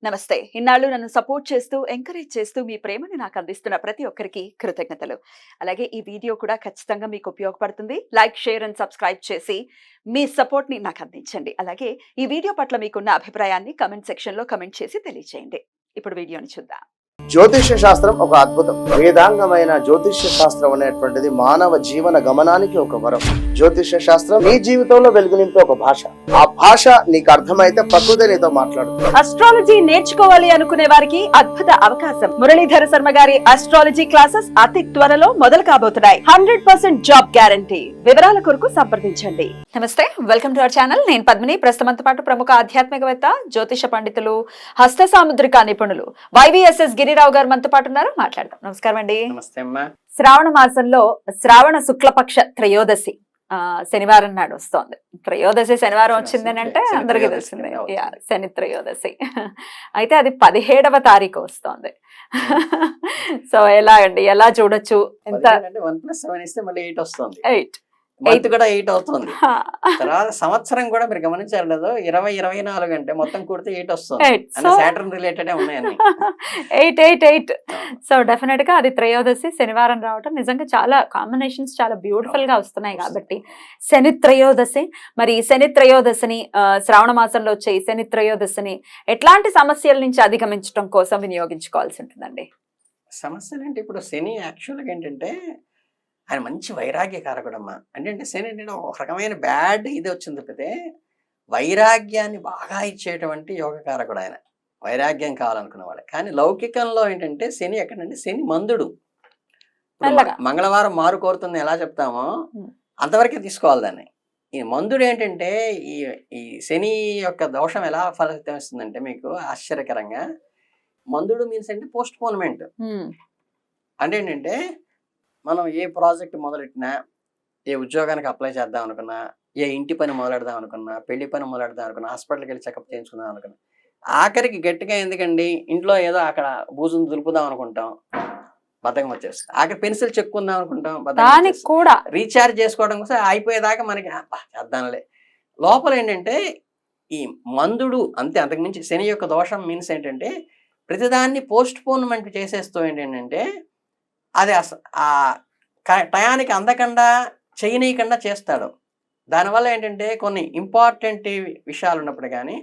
నమస్తే. ఇన్నాళ్ళు నన్ను సపోర్ట్ చేస్తూ, ఎంకరేజ్ చేస్తూ మీ ప్రేమని నాకు అందిస్తున్న ప్రతి ఒక్కరికి కృతజ్ఞతలు. అలాగే ఈ వీడియో కూడా ఖచ్చితంగా మీకు ఉపయోగపడుతుంది. లైక్, షేర్ అండ్ సబ్స్క్రైబ్ చేసి మీ సపోర్ట్‌ని నాకు అందించండి. అలాగే ఈ వీడియో పట్ల మీకున్న అభిప్రాయాన్ని కామెంట్ సెక్షన్‌లో కామెంట్ చేసి తెలియజేయండి. ఇప్పుడు వీడియోని చూద్దాం. జ్యోతిష్య శాస్త్రం ఒక అద్భుతం. వేదాంగమైన జ్యోతిష్య శాస్త్రం అనేటువంటిది మానవ జీవన గమనానికి ఒక వరం. జ్యోతిష్య శాస్త్రం నీ జీవితంలో వెలుగునింపే ఒక భాష. ఆ భాష నీకు అర్థమైతే ప్రకృతి నీతో మాట్లాడుతుంది. అస్ట్రాలజీ నేర్చుకోవాలి అనుకునే వారికి అద్భుత అవకాశం. మురళీధర శర్మ గారి అస్ట్రాలజీ క్లాసెస్ అతి త్వరలో మొదలు కాబోతున్నాయి. 100% జాబ్ గ్యారంటీ. వివరాల కొరకు సంప్రదించండి. నమస్తే, వెల్కమ్ టు అవర్ ఛానల్. నేను పద్మిని. ప్రస్తుతంతో పాటు ప్రముఖ ఆధ్యాత్మికవేత్త, జ్యోతిష పండితులు, హస్త సాముద్రిక నిపుణులు వైవిఎస్ఎస్ గిరిరావు గారు మనతో పాటు ఉన్నారు. మాట్లాడదాం. నమస్కారం అండి. నమస్తే అమ్మా. శ్రావణ మాసంలో శ్రావణ శుక్లపక్ష త్రయోదశి శనివారం నాడు వస్తోంది. త్రయోదశి శనివారం వచ్చిందని అంటే అందరికీ తెలిసిందే, శని త్రయోదశి. అయితే అది 17వ తారీఖు వస్తోంది. సో ఎలా అండి, ఎలా చూడొచ్చు? ఎంత 1+7 ఇస్తే మళ్ళీ 8 వస్తుంది. 8 మంత్ కూడా 8 అవుతుంది. తర్వాత సంవత్సరం కూడా మీరు గమనించారు లేదో, 20-24 అంటే మొత్తం కూడితే 8 వస్తుంది. సాటర్న్ రిలేటెడ్ ఉన్నాయని 8. సో డెఫినెట్ గా అది త్రయోదశి శనివారం రావటం నిజంగా చాలా కాంబినేషన్స్ చాలా బ్యూటిఫుల్ గా వస్తున్నాయి. కాబట్టి శని త్రయోదశి, మరి ఈ శని త్రయోదశిని శ్రావణ మాసంలో వచ్చే ఈ శని త్రయోదశిని ఎట్లాంటి సమస్యల నుంచి అధిగమించడం కోసం వినియోగించుకోవాల్సి ఉంటుందండి? సమస్యలు అంటే ఇప్పుడు శని యాక్చువల్గా ఏంటంటే ఆయన మంచి వైరాగ్యకారకుడమ్మా. అంటే శని అంటే ఒక రకమైన బ్యాడ్ ఇది వచ్చింది తప్పితే వైరాగ్యాన్ని బాగా ఇచ్చేటువంటి యోగకారకుడు ఆయన. వైరాగ్యం కావాలనుకున్నవాడు. కానీ లౌకికంలో ఏంటంటే శని ఎక్కడంటే శని మందుడు. మంగళవారం మారు కోరుతుంది ఎలా చెప్తామో అంతవరకే తీసుకోవాలి దాన్ని. ఈ మందుడు ఏంటంటే ఈ శని యొక్క దోషం ఎలా ఫలితం ఇస్తుందంటే మీకు ఆశ్చర్యకరంగా, మందుడు మీన్స్ అంటే పోస్ట్ పోన్మెంట్. అంటే ఏంటంటే మనం ఏ ప్రాజెక్ట్ మొదలెట్టినా, ఏ ఉద్యోగానికి అప్లై చేద్దాం అనుకున్నా, ఏ ఇంటి పని మొదలెడదాం అనుకున్నా, పెళ్లి పని మొదలెడదాం అనుకున్నా, హాస్పిటల్కి వెళ్ళి చెకప్ చేయించుకుందాం అనుకున్నా, ఆఖరికి గట్టిగా ఎందుకండి ఇంట్లో ఏదో అక్కడ బూజును దులుపుదాం అనుకుంటాం, బద్ధకం వచ్చేస్తుంది. ఆఖరి పెన్సిల్ చెక్కుందాం అనుకుంటాం, బద్ధకం కూడా. రీఛార్జ్ చేసుకోవడం కోసం అయిపోయేదాకా మనకి చేద్దాంలే. లోపల ఏంటంటే ఈ మందుడు అంతే, అంతకుమించి శని యొక్క దోషం మీన్స్ ఏంటంటే ప్రతిదాన్ని పోస్ట్ పోన్మెంట్ చేసేస్తూ ఏంటంటే అది ఆ టయానికి అందకుండా చేయనీయకుండా చేస్తాడు. దానివల్ల ఏంటంటే కొన్ని ఇంపార్టెంట్ విషయాలు ఉన్నప్పుడు కానీ,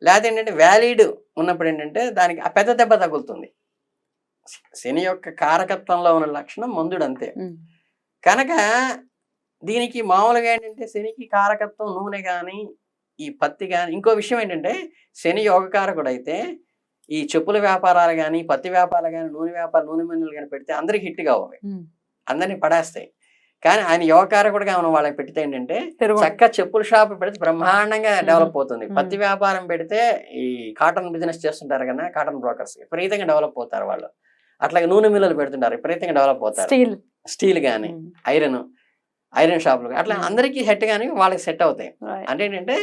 లేకపోతే ఏంటంటే వ్యాలిడ్ ఉన్నప్పుడు ఏంటంటే దానికి ఆ పెద్ద దెబ్బ తగులుతుంది. శని యొక్క కారకత్వంలో ఉన్న లక్షణం మందుడు అంతే. కనుక దీనికి మామూలుగా ఏంటంటే శనికి కారకత్వం నూనె కానీ, ఈ పత్తి కానీ. ఇంకో విషయం ఏంటంటే శని యోగకారకుడు అయితే ఈ చెప్పుల వ్యాపారాలు కానీ, పత్తి వ్యాపారాలు కానీ, నూనె వ్యాపారం, నూనె మందులు కానీ పెడితే అందరికి హిట్ కావాలి, అందరినీ పడేస్తాయి. కానీ ఆయన యువకారకుడుగా మనం వాళ్ళకి పెడితే ఏంటంటే చక్కగా చెప్పుల షాప్ పెడితే బ్రహ్మాండంగా డెవలప్ అవుతుంది. పత్తి వ్యాపారం పెడితే ఈ కాటన్ బిజినెస్ చేస్తుంటారు కదా, కాటన్ బ్రోకర్స్ విపరీతంగా డెవలప్ అవుతారు వాళ్ళు. అట్లాగే నూనె మిల్లులు పెడుతుంటారు, విపరీతంగా డెవలప్ అవుతారు. స్టీల్ కానీ, ఐరన్ షాపులు అట్లా అందరికీ సెట్ కానీ వాళ్ళకి సెట్ అవుతాయి. అంటే ఏంటంటే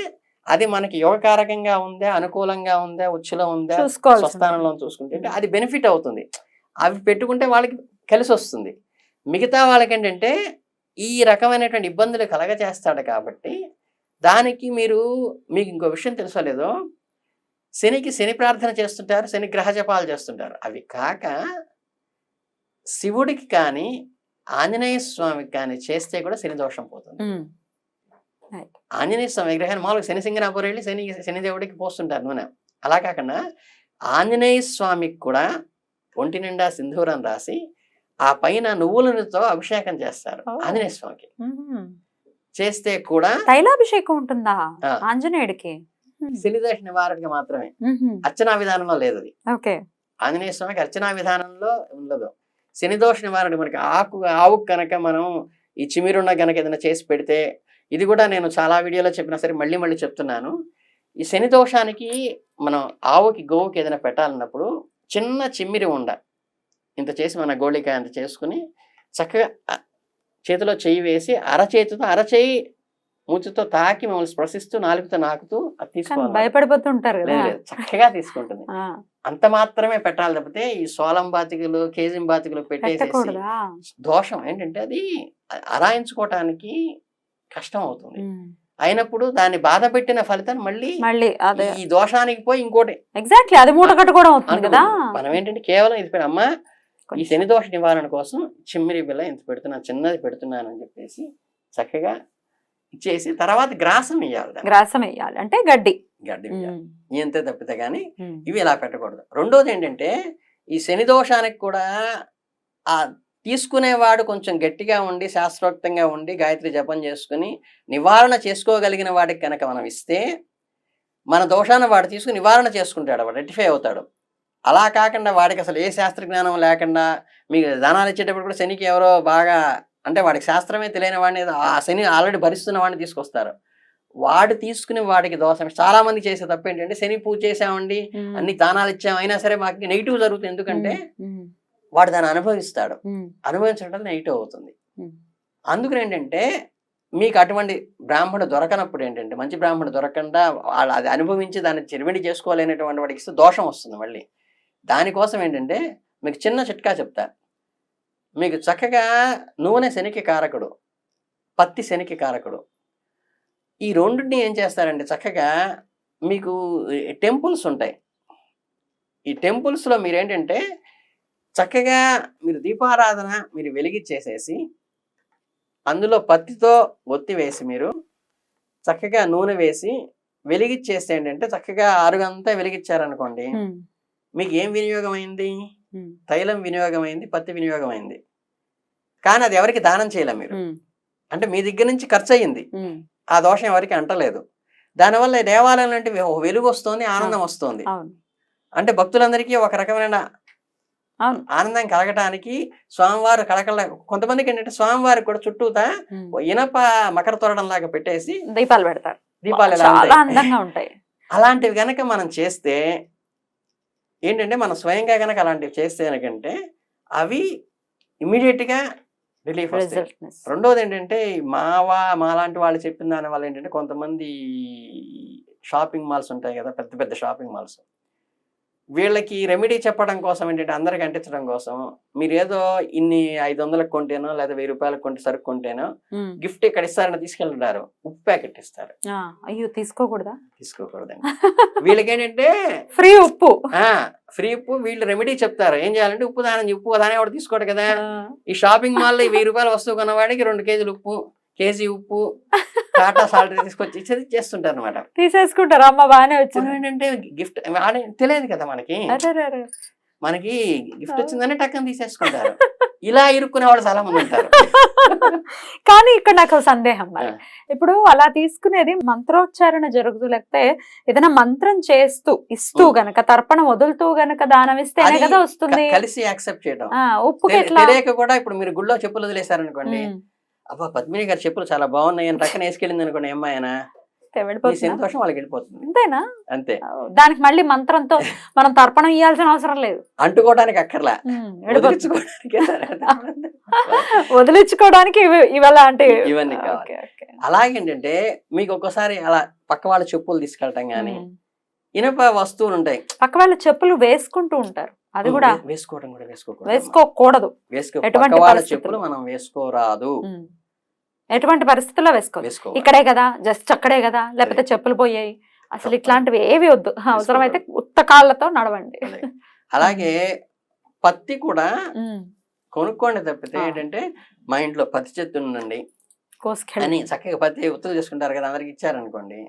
అది మనకి యోగకారకంగా ఉందా, అనుకూలంగా ఉందా, ఉచ్చులో ఉందా, స్వస్థానంలో చూసుకుంటే అది బెనిఫిట్ అవుతుంది. అవి పెట్టుకుంటే వాళ్ళకి కలిసి వస్తుంది. మిగతా వాళ్ళకి ఏంటంటే ఈ రకమైనటువంటి ఇబ్బందులు కలగజేస్తాడు. కాబట్టి దానికి మీకు ఇంకో విషయం తెలుసలేదో, శనికి శని ప్రార్థన చేస్తుంటారు, శని గ్రహ జపాలు చేస్తుంటారు. అవి కాక శివుడికి కానీ ఆంజనేయ స్వామికి కానీ చేస్తే కూడా శని దోషం పోతుంది. ఆంజనేయ స్వామి విగ్రహాన్ని మామూలుగా శని సింగనాపురం వెళ్ళి శని దేవుడికి పోస్తుంటారు నూనె. అలా కాకుండా ఆంజనేయ స్వామికి కూడా ఒంటి నిండా సింధూరం రాసి ఆ పైన నువ్వుల నూనెతో అభిషేకం చేస్తారు ఆంజనేయ స్వామికి. చేస్తే కూడా తైలాభిషేకం ఉంటుందా ఆంజనేయుడికి? శని దోష నివారణకి మాత్రమే, అర్చనా విధానంలో లేదు అది. ఆంజనేయ స్వామికి అర్చనా విధానంలో ఉండదు. శని దోష నివారణ మనకి ఆవు కనుక మనం ఈ చిమిరున్న కనుక ఏదైనా చేసి పెడితే, ఇది కూడా నేను చాలా వీడియోలో చెప్పినా సరే మళ్ళీ చెప్తున్నాను. ఈ శని దోషానికి మనం ఆవుకి గోవుకి ఏదైనా పెట్టాలన్నప్పుడు చిన్న చిమ్మిరి ఉండ ఇంత చేసి మన గోళికాయ అంత చేసుకుని చక్కగా చేతిలో చెయ్యి వేసి అరచేయి మూతితో తాకి మమ్మల్ని స్పర్శిస్తూ నాలుగుతో నాకుతూ అది తీసుకోవాలి. భయపడిపోతుంటారు, చక్కగా తీసుకుంటుంది. అంత మాత్రమే పెట్టాలి తప్పితే ఈ సోలం బాతికలు, కేజిం బాతికలు పెట్టేసేసి దోషం ఏంటంటే అది అరాయించుకోవటానికి కష్టం అవుతుంది. అయినప్పుడు దాన్ని బాధ పెట్టిన ఫలితాన్ని మళ్ళీ మళ్ళీ అదే ఈ దోషానికి పోయి ఇంకోటి ఎగ్జాక్ట్లీ అది మూట కట్టుకోవడం అవుతుంది కదా. మనం ఏంటంటే కేవలం ఇది అమ్మ ఈ శని దోష నివారణ కోసం చిమ్మిరి బిల్ల ఇంత పెడుతున్నాను, చిన్నది పెడుతున్నాను అని చెప్పేసి చక్కగా ఇచ్చేసి తర్వాత గ్రాసం వేయాలి. గ్రాసం వేయాలి అంటే గడ్డి వేయాలి. ఇంతే తప్పితే కానీ ఇవి ఇలా పెట్టకూడదు. రెండోది ఏంటంటే ఈ శని దోషానికి కూడా ఆ తీసుకునేవాడు కొంచెం గట్టిగా ఉండి శాస్త్రోక్తంగా ఉండి గాయత్రి జపం చేసుకుని నివారణ చేసుకోగలిగిన వాడికి కనుక మనం ఇస్తే మన దోషాన్ని వాడు తీసుకుని నివారణ చేసుకుంటాడు, వాడు రెక్టిఫై అవుతాడు. అలా కాకుండా వాడికి అసలు ఏ శాస్త్ర జ్ఞానం లేకుండా మీకు దానాలు ఇచ్చేటప్పుడు కూడా శనికి ఎవరో బాగా అంటే వాడికి శాస్త్రమే తెలియని వాడిని ఆ శని ఆల్రెడీ భరిస్తున్న వాడిని తీసుకొస్తారు. వాడు తీసుకుని వాడికి దోషం. చాలా మంది చేసే తప్పు ఏంటంటే శని పూజ చేసామండి, అన్ని దానాలు ఇచ్చాం, అయినా సరే మాకు నెగిటివ్ జరుగుతుంది. ఎందుకంటే వాడు దాన్ని అనుభవిస్తాడు, అనుభవించడం నెగిటివ్ అవుతుంది. అందుకని ఏంటంటే మీకు అటువంటి బ్రాహ్మణుడు దొరకనప్పుడు ఏంటంటే మంచి బ్రాహ్మణుడు దొరకకుండా అది అనుభవించి దాన్ని చిరుమిడి చేసుకోలేనటువంటి వాడికి ఇస్తే దోషం వస్తుంది మళ్ళీ. దానికోసం ఏంటంటే మీకు చిన్న చిట్కా చెప్తా. మీకు చక్కగా నూనె శనికి కారకుడు, పత్తి శనికి కారకుడు. ఈ రెండింటిని ఏం చేస్తారంటే చక్కగా మీకు టెంపుల్స్ ఉంటాయి. ఈ టెంపుల్స్లో మీరేంటంటే చక్కగా మీరు దీపారాధన మీరు వెలిగించేసేసి అందులో పత్తితో ఒత్తి వేసి మీరు చక్కగా నూనె వేసి వెలిగించేస్తే ఏంటంటే చక్కగా ఆరుగంతా వెలిగించారనుకోండి, మీకు ఏం వినియోగం అయింది? తైలం వినియోగం అయింది, పత్తి వినియోగం అయింది. కానీ అది ఎవరికి దానం చేయలేం మీరు. అంటే మీ దగ్గర నుంచి ఖర్చు అయ్యింది, ఆ దోషం ఎవరికి అంటలేదు. దానివల్ల దేవాలయం అంటే వెలుగు వస్తుంది, ఆనందం వస్తుంది. అంటే భక్తులందరికీ ఒక రకమైన ఆనందం కలగటానికి స్వామివారు కళకళ. కొంతమందికి ఏంటంటే స్వామివారికి కూడా చుట్టూతా ఇనప మకర తోరణం లాగా పెట్టేసి దీపాలు పెడతారు. దీపాలు చాలా అందంగా ఉంటాయి. అలాంటివి గనక మనం చేస్తే ఏంటంటే మనం స్వయంగా గనక అలాంటివి చేస్తే కనుకంటే అవి ఇమీడియట్ గా రిలీఫ్ వస్తాయి. రెండోది ఏంటంటే మాలాంటి వాళ్ళు చెప్పిన దాని వల్ల ఏంటంటే కొంతమంది షాపింగ్ మాల్స్ ఉంటాయి కదా, పెద్ద పెద్ద షాపింగ్ మాల్స్, వీళ్ళకి రెమెడీ చెప్పడం కోసం ఏంటంటే అందరికి అంటించడం కోసం మీరు ఏదో ఇన్ని 500లకు కొంటేనో లేదా 1000 రూపాయలకు కొంటే సరుకు కొంటేనో గిఫ్ట్ ఇక్కడ ఇస్తారని తీసుకెళ్తారు, ఉప్పు ప్యాకెట్ ఇస్తారు. అయ్యో తీసుకోకూడదా? తీసుకోకూడదండి. వీళ్ళకి ఏంటంటే ఫ్రీ ఉప్పు, ఫ్రీ ఉప్పు. వీళ్ళు రెమెడీ చెప్తారు ఏం చేయాలంటే ఉప్పు దాని ఎవరు తీసుకోడు కదా. ఈ షాపింగ్ మాల్ లో 1000 రూపాయల వస్తువు కొన్నవాడికి 2 కేజీలు ఉప్పు, కేజీ ఉప్పు, టాటా సాల్ట్ తీసుకొచ్చి ఇచ్చేది చేస్తుంటారు అనమాట. తీసేసుకుంటారు. అమ్మ బాగానే వచ్చింది ఏంటంటే గిఫ్ట్ తెలియదు కదా మనకి గిఫ్ట్ వచ్చిందని టక్కన తీసేసుకుంటారు. ఇలా ఇరుక్కునే వాళ్ళు చాలా మంది ఉంటారు. కానీ ఇక్కడ నాకు సందేహం, మరి ఇప్పుడు అలా తీసుకునేది మంత్రోచ్చారణ జరుగుతూ లేకపోతే ఏదైనా మంత్రం చేస్తూ ఇస్తూ గనక తర్పణం వదులుతూ గనక దానం ఇస్తేనే కదా వస్తుంది. కలిసి యాక్సెప్ట్ చేయడం. ఉప్పుకి తెలియక కూడా ఇప్పుడు మీరు గుళ్ళో చెప్పులు వదిలేశారనుకోండి, అబ్బా పద్మిని గారి చెప్పులు చాలా బాగున్నాయి అని పక్కన వేసుకెళ్ళింది అనుకోండి అమ్మాయినా, సంతోషం వాళ్ళకి వెళ్ళిపోతుంది. అంతేనా? అంతే. దానికి మళ్ళీ మంత్రంతో మనం తర్పణం ఇవ్వాల్సిన అవసరం లేదు, అంటుకోవడానికి అక్కర్లా, వదిలించుకోవడానికి ఇవాళ అంటే ఇవన్నీ కావాలి. అలాగేంటంటే మీకు ఒక్కసారి అలా పక్క వాళ్ళ చెప్పులు తీసుకెళ్ళటం గానీ ఇనప వస్తువులు ఉంటాయి, పక్క వాళ్ళ చెప్పులు వేసుకుంటూ ఉంటారు, అది కూడా వేసుకోవడం కూడా వేసుకోకూడదు. పక్క వాళ్ళ చెప్పులు మనం వేసుకోరాదు, ఎటువంటి పరిస్థితుల్లో వేసుకో. ఇక్కడే కదా, జస్ట్ అక్కడే కదా, లేకపోతే చెప్పులు పోయాయి, అసలు ఇట్లాంటివి ఏవి వద్దు. అవసరమైతే ఉత్త కాళ్ళతో నడవండి. అలాగే పత్తి కూడా కొనుక్కోండి తప్పితే ఏంటంటే మా ఇంట్లో పత్తి చెట్టు ఉందండి అని చక్కగా పత్తి ఉత్తులు చేసుకుంటారు కదా, అందరికి ఇచ్చారనుకోండి,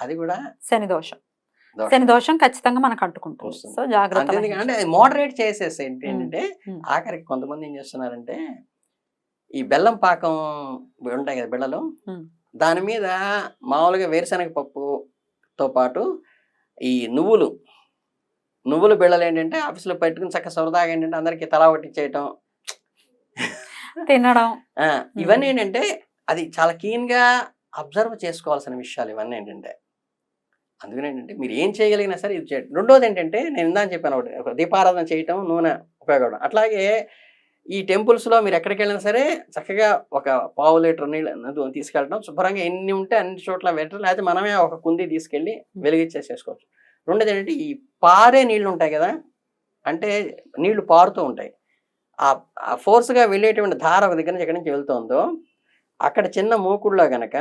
అది కూడా శని దోషం. శని దోషం ఖచ్చితంగా మనకు అంటుకుంటుంది. సో జాగ్రత్త. అంటే మోడరేట్ చేసేసి ఏంటంటే ఆఖరికి కొంతమంది ఏం చేస్తున్నారంటే ఈ బెల్లం పాకం ఉంటాయి కదా బిళ్ళలు, దాని మీద మామూలుగా వేరుశనగ పప్పుతో పాటు ఈ నువ్వులు బిళ్ళలు ఏంటంటే ఆఫీసులో పెట్టుకుని చక్కగా సరదాగా ఏంటంటే అందరికి తలా పట్టించేయటం, తినడం, ఇవన్నీ ఏంటంటే అది చాలా క్లీన్ గా అబ్జర్వ్ చేసుకోవాల్సిన విషయాలు ఇవన్నీ ఏంటంటే. అందుకని ఏంటంటే మీరు ఏం చేయగలిగినా సరే ఇది చేయడం. రెండోది ఏంటంటే నేను ఇందాక చెప్పాను ఒకటి, దీపారాధన చేయటం, నూనె ఉపయోగపడడం. అట్లాగే ఈ టెంపుల్స్లో మీరు ఎక్కడికి వెళ్ళినా సరే చక్కగా ఒక 1/2 లీటర్ నీళ్ళు తీసుకెళ్ళడం, శుభ్రంగా ఎన్ని ఉంటే అన్ని చోట్ల పెట్టడం, లేకపోతే మనమే ఒక కుంది తీసుకెళ్ళి వెలిగించేసేసుకోవచ్చు. రెండోది ఏంటంటే ఈ పారే నీళ్ళు ఉంటాయి కదా, అంటే నీళ్లు పారుతూ ఉంటాయి, ఆ ఫోర్స్గా వెళ్ళేటువంటి ధార ఒక దగ్గర నుంచి ఎక్కడి నుంచి వెళ్తుందో అక్కడ చిన్న మూకుడులో గనక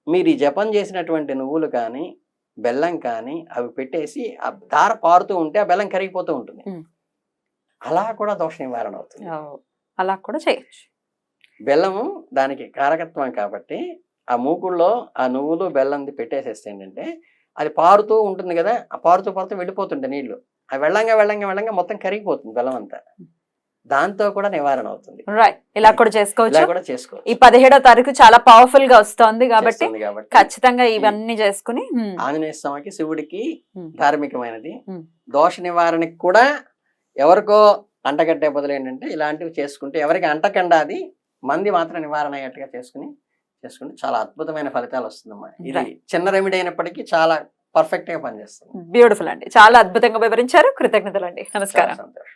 మీరు ఈ జపం చేసినటువంటి నువ్వులు కానీ బెల్లం కానీ అవి పెట్టేసి ఆ దార పారుతూ ఉంటే ఆ బెల్లం కరిగిపోతూ ఉంటుంది. అలా కూడా దోష నివారణ అవుతుంది. అలా కూడా చేయొచ్చు. బెల్లము దానికి కారకత్వం కాబట్టి ఆ మూకుల్లో ఆ నువ్వులు బెల్లంది పెట్టేసేస్తే ఏంటంటే అది పారుతూ ఉంటుంది కదా, ఆ పారుతూ వెళ్ళిపోతుంటాయి నీళ్లు. ఆ వెళ్ళంగా మొత్తం కరిగిపోతుంది బెల్లం అంతా. దాంతో కూడా నివారణ అవుతుంది. రైట్, ఇలా కూడా చేసుకోవచ్చు. ఇలా కూడా చేసుకోవచ్చు. ఈ 17వ తారీఖు చాలా పవర్ఫుల్ గా వస్తోంది కాబట్టి ఖచ్చితంగా ఇవన్నీ చేసుకుని ఆంజనేయ స్వామికి శివుడికి ధార్మికమైనది. దోష నివారణకి కూడా ఎవరికో అంటగట్టే బదులు ఏంటంటే ఇలాంటివి చేసుకుంటే ఎవరికి అంటకండా అది మంది మాత్రం నివారణ అయ్యేట్టుగా చేసుకుంటే చాలా అద్భుతమైన ఫలితాలు వస్తుందమ్మా. ఇది చిన్న రెమెడీ అయినప్పటికీ చాలా పర్ఫెక్ట్ గా పనిచేస్తుంది. బ్యూటిఫుల్ అండి, చాలా అద్భుతంగా వివరించారు. కృతజ్ఞతలు అండి. నమస్కారం. సంతోషం.